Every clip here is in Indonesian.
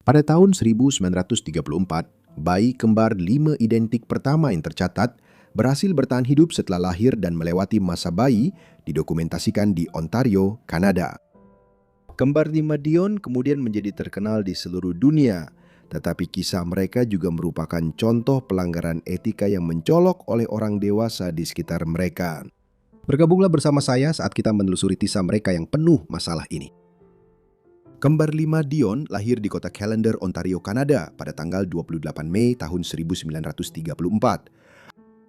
Pada tahun 1934, bayi kembar 5 identik pertama yang tercatat berhasil bertahan hidup setelah lahir dan melewati masa bayi didokumentasikan di Ontario, Kanada. Kembar 5 Dion kemudian menjadi terkenal di seluruh dunia, tetapi kisah mereka juga merupakan contoh pelanggaran etika yang mencolok oleh orang dewasa di sekitar mereka. Bergabunglah bersama saya saat kita menelusuri kisah mereka yang penuh masalah ini. Kembar 5 Dion lahir di kota Callander, Ontario, Kanada pada tanggal 28 Mei tahun 1934.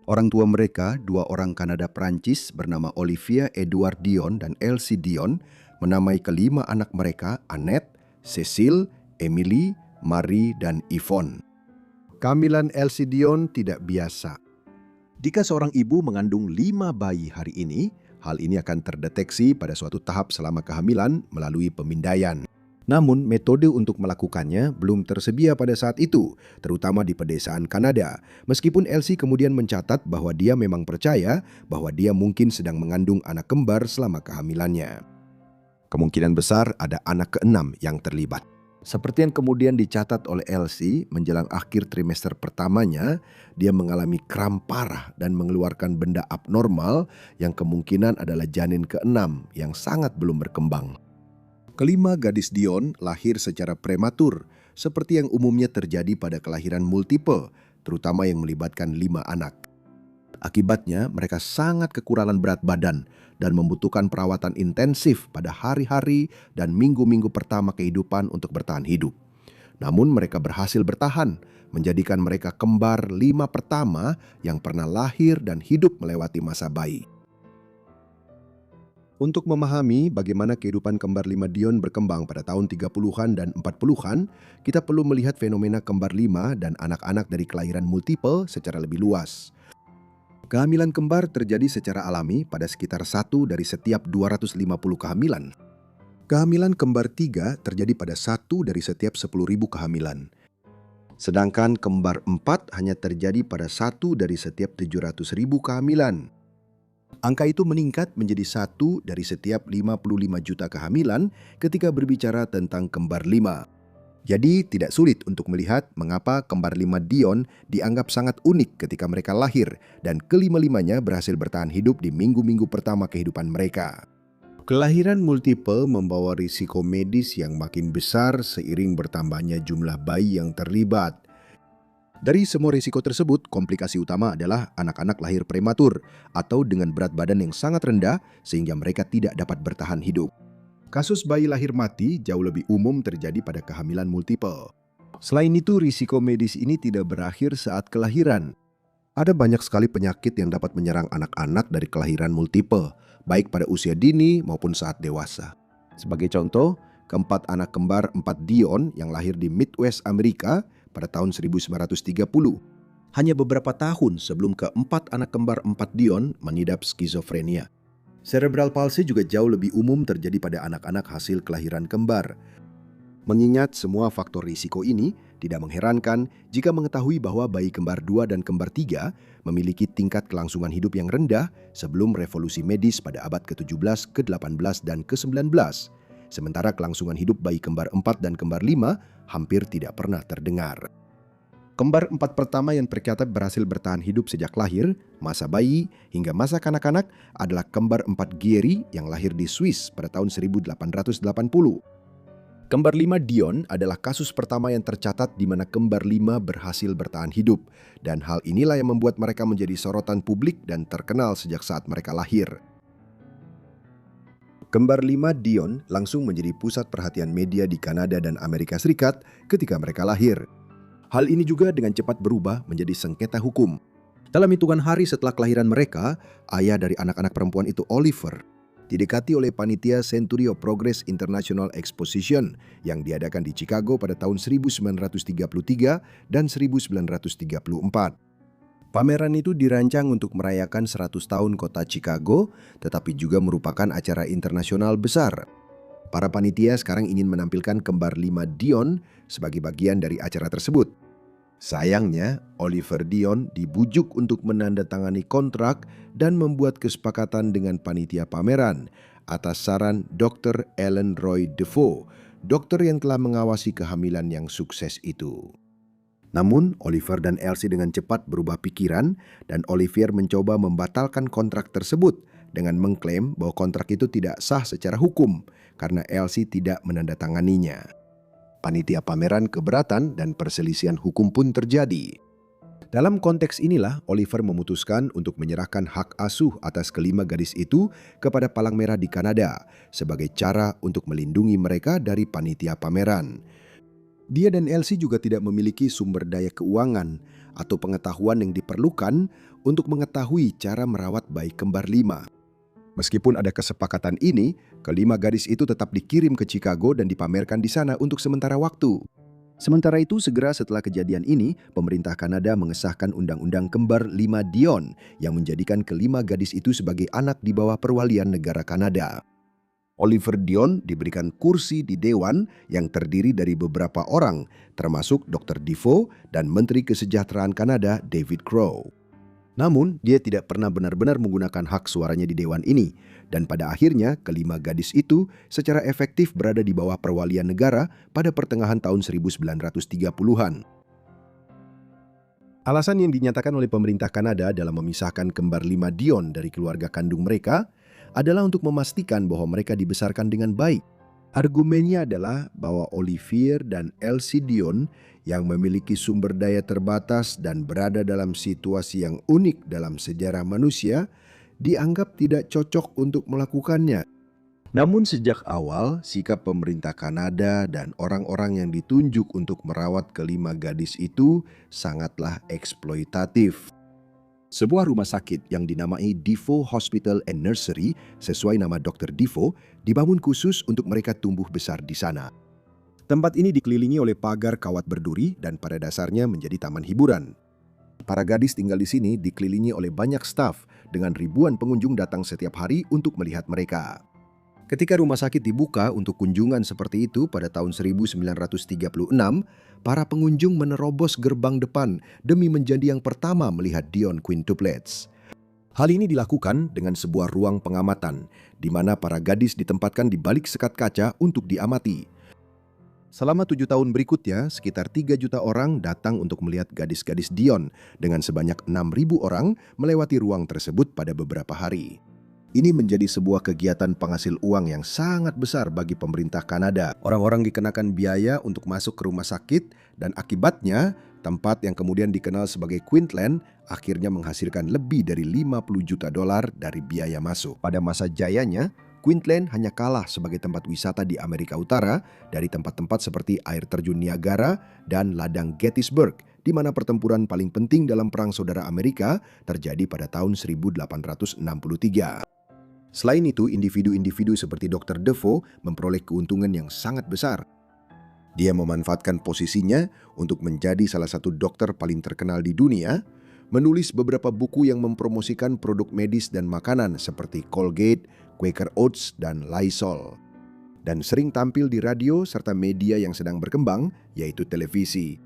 Orang tua mereka, dua orang Kanada Prancis bernama Olivia Edward Dion dan Elsie Dion, menamai kelima anak mereka Annette, Cecile, Emily, Marie, dan Yvonne. Kehamilan Elsie Dion tidak biasa. Jika seorang ibu mengandung 5 bayi hari ini, hal ini akan terdeteksi pada suatu tahap selama kehamilan melalui pemindaian. Namun, metode untuk melakukannya belum tersedia pada saat itu, terutama di pedesaan Kanada. Meskipun Elsie kemudian mencatat bahwa dia memang percaya bahwa dia mungkin sedang mengandung anak kembar selama kehamilannya. Kemungkinan besar ada anak keenam yang terlibat. Seperti yang kemudian dicatat oleh Elsie, menjelang akhir trimester pertamanya, dia mengalami kram parah dan mengeluarkan benda abnormal yang kemungkinan adalah janin keenam yang sangat belum berkembang. Kelima gadis Dion lahir secara prematur, seperti yang umumnya terjadi pada kelahiran multiple, terutama yang melibatkan 5 anak. Akibatnya, mereka sangat kekurangan berat badan dan membutuhkan perawatan intensif pada hari-hari dan minggu-minggu pertama kehidupan untuk bertahan hidup. Namun mereka berhasil bertahan, menjadikan mereka kembar 5 pertama yang pernah lahir dan hidup melewati masa bayi. Untuk memahami bagaimana kehidupan kembar 5 Dion berkembang pada tahun 30-an dan 40-an, kita perlu melihat fenomena kembar 5 dan anak-anak dari kelahiran multiple secara lebih luas. Kehamilan kembar terjadi secara alami pada sekitar 1 dari setiap 250 kehamilan. Kehamilan kembar 3 terjadi pada 1 dari setiap 10.000 kehamilan. Sedangkan kembar 4 hanya terjadi pada 1 dari setiap 700.000 kehamilan. Angka itu meningkat menjadi 1 dari setiap 55 juta kehamilan ketika berbicara tentang kembar 5. Jadi tidak sulit untuk melihat mengapa kembar 5 Dion dianggap sangat unik ketika mereka lahir dan kelima-limanya berhasil bertahan hidup di minggu-minggu pertama kehidupan mereka. Kelahiran multiple membawa risiko medis yang makin besar seiring bertambahnya jumlah bayi yang terlibat. Dari semua risiko tersebut, komplikasi utama adalah anak-anak lahir prematur atau dengan berat badan yang sangat rendah sehingga mereka tidak dapat bertahan hidup. Kasus bayi lahir mati jauh lebih umum terjadi pada kehamilan multiple. Selain itu, risiko medis ini tidak berakhir saat kelahiran. Ada banyak sekali penyakit yang dapat menyerang anak-anak dari kelahiran multiple, baik pada usia dini maupun saat dewasa. Sebagai contoh, keempat anak kembar 4 Dion yang lahir di Midwest Amerika pada tahun 1930. Hanya beberapa tahun sebelum keempat anak kembar 4 Dion mengidap skizofrenia. Cerebral palsy juga jauh lebih umum terjadi pada anak-anak hasil kelahiran kembar. Mengingat semua faktor risiko ini, tidak mengherankan jika mengetahui bahwa bayi kembar 2 dan kembar 3 memiliki tingkat kelangsungan hidup yang rendah sebelum revolusi medis pada abad ke-17, ke-18, dan ke-19. Sementara kelangsungan hidup bayi kembar 4 dan kembar 5 hampir tidak pernah terdengar. Kembar 4 pertama yang tercatat berhasil bertahan hidup sejak lahir, masa bayi, hingga masa kanak-kanak adalah kembar 4 Gieri yang lahir di Swiss pada tahun 1880. Kembar 5 Dion adalah kasus pertama yang tercatat di mana kembar 5 berhasil bertahan hidup, dan hal inilah yang membuat mereka menjadi sorotan publik dan terkenal sejak saat mereka lahir. Kembar 5 Dion langsung menjadi pusat perhatian media di Kanada dan Amerika Serikat ketika mereka lahir. Hal ini juga dengan cepat berubah menjadi sengketa hukum. Dalam hitungan hari setelah kelahiran mereka, ayah dari anak-anak perempuan itu, Oliver, didekati oleh panitia Century of Progress International Exposition yang diadakan di Chicago pada tahun 1933 dan 1934. Pameran itu dirancang untuk merayakan 100 tahun kota Chicago, tetapi juga merupakan acara internasional besar. Para panitia sekarang ingin menampilkan kembar 5 Dion sebagai bagian dari acara tersebut. Sayangnya, Oliver Dion dibujuk untuk menandatangani kontrak dan membuat kesepakatan dengan panitia pameran atas saran Dr. Ellen Roy Defoe, dokter yang telah mengawasi kehamilan yang sukses itu. Namun, Oliver dan Elsie dengan cepat berubah pikiran dan Olivier mencoba membatalkan kontrak tersebut dengan mengklaim bahwa kontrak itu tidak sah secara hukum karena Elsie tidak menandatanganinya. Panitia pameran keberatan dan perselisihan hukum pun terjadi. Dalam konteks inilah, Oliver memutuskan untuk menyerahkan hak asuh atas kelima gadis itu kepada Palang Merah di Kanada sebagai cara untuk melindungi mereka dari panitia pameran. Dia dan Elsie juga tidak memiliki sumber daya keuangan atau pengetahuan yang diperlukan untuk mengetahui cara merawat bayi kembar lima. Meskipun ada kesepakatan ini, kelima gadis itu tetap dikirim ke Chicago dan dipamerkan di sana untuk sementara waktu. Sementara itu, segera setelah kejadian ini, pemerintah Kanada mengesahkan Undang-Undang Kembar 5 Dion yang menjadikan kelima gadis itu sebagai anak di bawah perwalian negara Kanada. Oliver Dion diberikan kursi di Dewan yang terdiri dari beberapa orang, termasuk Dr. Defoe dan Menteri Kesejahteraan Kanada David Crow. Namun, dia tidak pernah benar-benar menggunakan hak suaranya di Dewan ini, dan pada akhirnya kelima gadis itu secara efektif berada di bawah perwalian negara pada pertengahan tahun 1930-an. Alasan yang dinyatakan oleh pemerintah Kanada dalam memisahkan kembar lima Dion dari keluarga kandung mereka adalah untuk memastikan bahwa mereka dibesarkan dengan baik. Argumennya adalah bahwa Olivier dan Elsie Dion yang memiliki sumber daya terbatas dan berada dalam situasi yang unik dalam sejarah manusia, dianggap tidak cocok untuk melakukannya. Namun sejak awal, sikap pemerintah Kanada dan orang-orang yang ditunjuk untuk merawat kelima gadis itu sangatlah eksploitatif. Sebuah rumah sakit yang dinamai Defoe Hospital and Nursery sesuai nama Dr. Defoe dibangun khusus untuk mereka tumbuh besar di sana. Tempat ini dikelilingi oleh pagar kawat berduri dan pada dasarnya menjadi taman hiburan. Para gadis tinggal di sini dikelilingi oleh banyak staf dengan ribuan pengunjung datang setiap hari untuk melihat mereka. Ketika rumah sakit dibuka untuk kunjungan seperti itu pada tahun 1936, para pengunjung menerobos gerbang depan demi menjadi yang pertama melihat Dion quintuplets. Hal ini dilakukan dengan sebuah ruang pengamatan, di mana para gadis ditempatkan di balik sekat kaca untuk diamati. Selama 7 tahun berikutnya, sekitar 3 juta orang datang untuk melihat gadis-gadis Dion dengan sebanyak 6.000 orang melewati ruang tersebut pada beberapa hari. Ini menjadi sebuah kegiatan penghasil uang yang sangat besar bagi pemerintah Kanada. Orang-orang dikenakan biaya untuk masuk ke rumah sakit dan akibatnya tempat yang kemudian dikenal sebagai Queensland akhirnya menghasilkan lebih dari 50 juta dolar dari biaya masuk. Pada masa jayanya, Queensland hanya kalah sebagai tempat wisata di Amerika Utara dari tempat-tempat seperti air terjun Niagara dan ladang Gettysburg, di mana pertempuran paling penting dalam Perang Saudara Amerika terjadi pada tahun 1863. Selain itu, individu-individu seperti Dr. Defoe memperoleh keuntungan yang sangat besar. Dia memanfaatkan posisinya untuk menjadi salah satu dokter paling terkenal di dunia, menulis beberapa buku yang mempromosikan produk medis dan makanan seperti Colgate, Quaker Oats, dan Lysol, dan sering tampil di radio serta media yang sedang berkembang, yaitu televisi.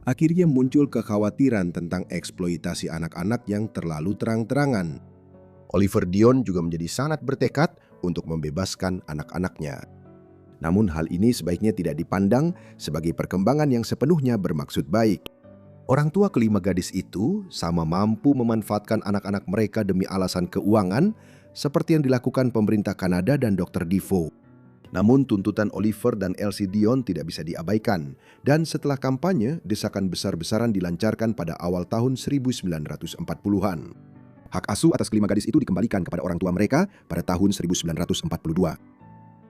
Akhirnya muncul kekhawatiran tentang eksploitasi anak-anak yang terlalu terang-terangan. Oliver Dion juga menjadi sangat bertekad untuk membebaskan anak-anaknya. Namun hal ini sebaiknya tidak dipandang sebagai perkembangan yang sepenuhnya bermaksud baik. Orang tua kelima gadis itu sama mampu memanfaatkan anak-anak mereka demi alasan keuangan seperti yang dilakukan pemerintah Kanada dan Dr. Defoe. Namun tuntutan Oliver dan Elsie Dion tidak bisa diabaikan, dan setelah kampanye, desakan besar-besaran dilancarkan pada awal tahun 1940-an. Hak asuh atas kelima gadis itu dikembalikan kepada orang tua mereka pada tahun 1942.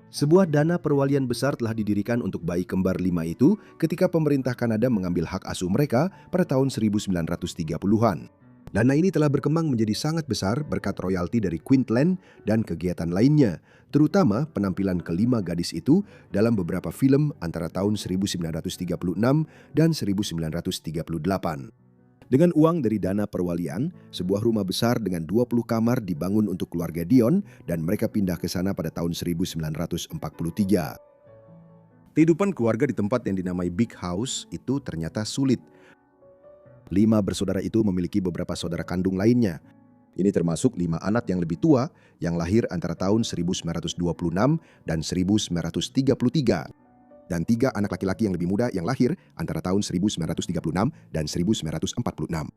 Sebuah dana perwalian besar telah didirikan untuk bayi kembar 5 itu ketika pemerintah Kanada mengambil hak asuh mereka pada tahun 1930-an. Dana ini telah berkembang menjadi sangat besar berkat royalti dari Queensland dan kegiatan lainnya, terutama penampilan kelima gadis itu dalam beberapa film antara tahun 1936 dan 1938. Dengan uang dari dana perwalian, sebuah rumah besar dengan 20 kamar dibangun untuk keluarga Dion dan mereka pindah ke sana pada tahun 1943. Kehidupan keluarga di tempat yang dinamai Big House itu ternyata sulit. 5 bersaudara itu memiliki beberapa saudara kandung lainnya. Ini termasuk 5 anak yang lebih tua yang lahir antara tahun 1926 dan 1933. Dan 3 anak laki-laki yang lebih muda yang lahir antara tahun 1936 dan 1946.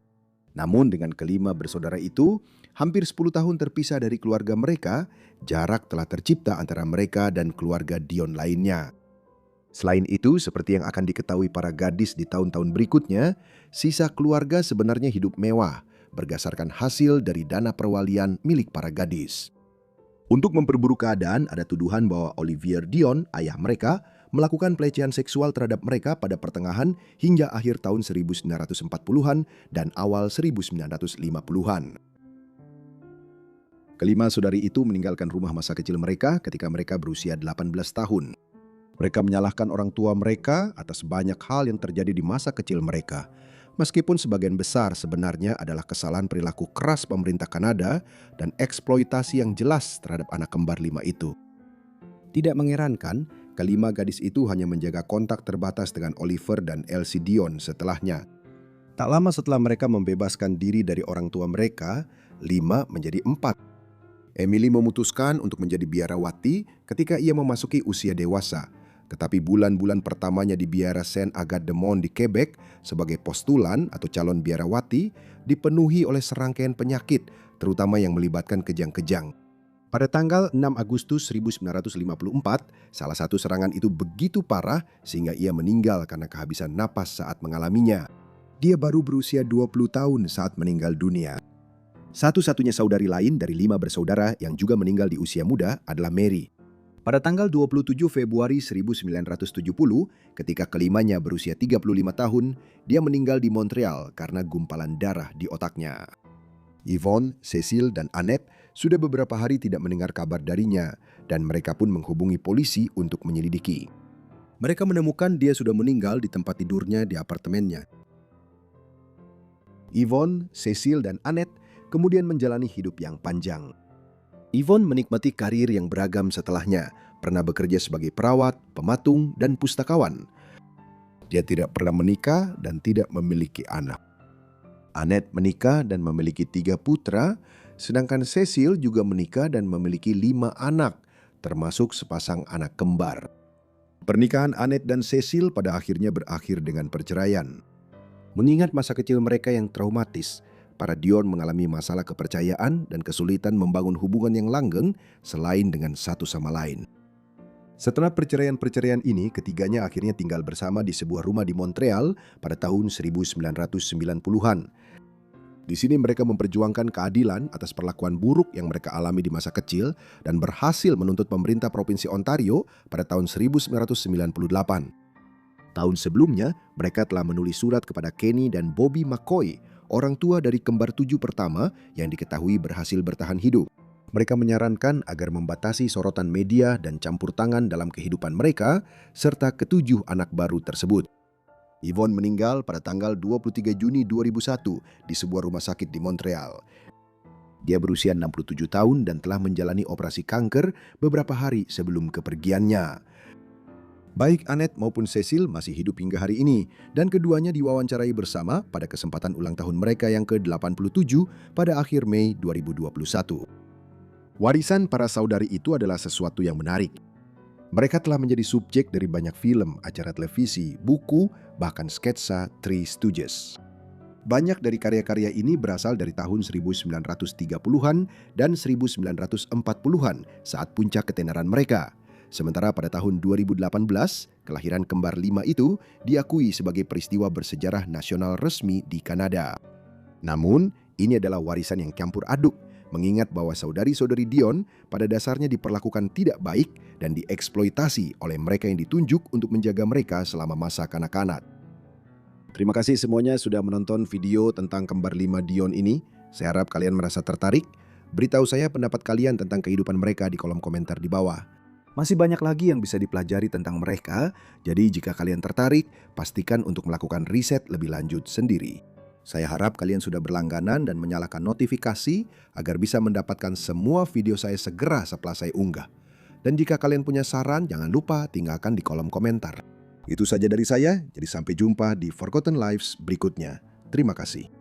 Namun dengan kelima bersaudara itu, hampir 10 tahun terpisah dari keluarga mereka, jarak telah tercipta antara mereka dan keluarga Dion lainnya. Selain itu, seperti yang akan diketahui para gadis di tahun-tahun berikutnya, sisa keluarga sebenarnya hidup mewah, berdasarkan hasil dari dana perwalian milik para gadis. Untuk memperburuk keadaan, ada tuduhan bahwa Olivier Dion, ayah mereka, melakukan pelecehan seksual terhadap mereka pada pertengahan hingga akhir tahun 1940-an dan awal 1950-an. Kelima saudari itu meninggalkan rumah masa kecil mereka ketika mereka berusia 18 tahun. Mereka menyalahkan orang tua mereka atas banyak hal yang terjadi di masa kecil mereka. Meskipun sebagian besar sebenarnya adalah kesalahan perilaku keras pemerintah Kanada dan eksploitasi yang jelas terhadap anak kembar 5 itu. Tidak mengherankan, kelima gadis itu hanya menjaga kontak terbatas dengan Oliver dan Elsie Dion setelahnya. Tak lama setelah mereka membebaskan diri dari orang tua mereka, 5 menjadi 4. Emily memutuskan untuk menjadi biarawati ketika ia memasuki usia dewasa. Tetapi bulan-bulan pertamanya di biara Saint-Agathe-de-Mont di Quebec sebagai postulan atau calon biarawati dipenuhi oleh serangkaian penyakit, terutama yang melibatkan kejang-kejang. Pada tanggal 6 Agustus 1954, salah satu serangan itu begitu parah sehingga ia meninggal karena kehabisan napas saat mengalaminya. Dia baru berusia 20 tahun saat meninggal dunia. Satu-satunya saudari lain dari 5 bersaudara yang juga meninggal di usia muda adalah Mary. Pada tanggal 27 Februari 1970, ketika kelimanya berusia 35 tahun, dia meninggal di Montreal karena gumpalan darah di otaknya. Yvonne, Cecile, dan Annette sudah beberapa hari tidak mendengar kabar darinya dan mereka pun menghubungi polisi untuk menyelidiki. Mereka menemukan dia sudah meninggal di tempat tidurnya di apartemennya. Yvonne, Cecile, dan Annette kemudian menjalani hidup yang panjang. Yvonne menikmati karir yang beragam setelahnya, pernah bekerja sebagai perawat, pematung, dan pustakawan. Dia tidak pernah menikah dan tidak memiliki anak. Annette menikah dan memiliki 3 putra, sedangkan Cecile juga menikah dan memiliki 5 anak, termasuk sepasang anak kembar. Pernikahan Annette dan Cecile pada akhirnya berakhir dengan perceraian. Mengingat masa kecil mereka yang traumatis, para Dion mengalami masalah kepercayaan dan kesulitan membangun hubungan yang langgeng selain dengan satu sama lain. Setelah perceraian-perceraian ini, ketiganya akhirnya tinggal bersama di sebuah rumah di Montreal pada tahun 1990-an. Di sini mereka memperjuangkan keadilan atas perlakuan buruk yang mereka alami di masa kecil dan berhasil menuntut pemerintah Provinsi Ontario pada tahun 1998. Tahun sebelumnya, mereka telah menulis surat kepada Kenny dan Bobby McCoy, orang tua dari kembar 7 pertama yang diketahui berhasil bertahan hidup. Mereka menyarankan agar membatasi sorotan media dan campur tangan dalam kehidupan mereka, serta ke-7 anak baru tersebut. Yvonne meninggal pada tanggal 23 Juni 2001 di sebuah rumah sakit di Montreal. Dia berusia 67 tahun dan telah menjalani operasi kanker beberapa hari sebelum kepergiannya. Baik Annette maupun Cecile masih hidup hingga hari ini dan keduanya diwawancarai bersama pada kesempatan ulang tahun mereka yang ke-87 pada akhir Mei 2021. Warisan para saudari itu adalah sesuatu yang menarik. Mereka telah menjadi subjek dari banyak film, acara televisi, buku, bahkan sketsa Three Stooges. Banyak dari karya-karya ini berasal dari tahun 1930-an dan 1940-an saat puncak ketenaran mereka. Sementara pada tahun 2018, kelahiran kembar 5 itu diakui sebagai peristiwa bersejarah nasional resmi di Kanada. Namun, ini adalah warisan yang campur aduk, mengingat bahwa saudari-saudari Dion pada dasarnya diperlakukan tidak baik dan dieksploitasi oleh mereka yang ditunjuk untuk menjaga mereka selama masa kanak-kanak. Terima kasih semuanya sudah menonton video tentang kembar 5 Dion ini. Saya harap kalian merasa tertarik. Beritahu saya pendapat kalian tentang kehidupan mereka di kolom komentar di bawah. Masih banyak lagi yang bisa dipelajari tentang mereka, jadi jika kalian tertarik, pastikan untuk melakukan riset lebih lanjut sendiri. Saya harap kalian sudah berlangganan dan menyalakan notifikasi agar bisa mendapatkan semua video saya segera setelah saya unggah. Dan jika kalian punya saran, jangan lupa tinggalkan di kolom komentar. Itu saja dari saya, jadi sampai jumpa di Forgotten Lives berikutnya. Terima kasih.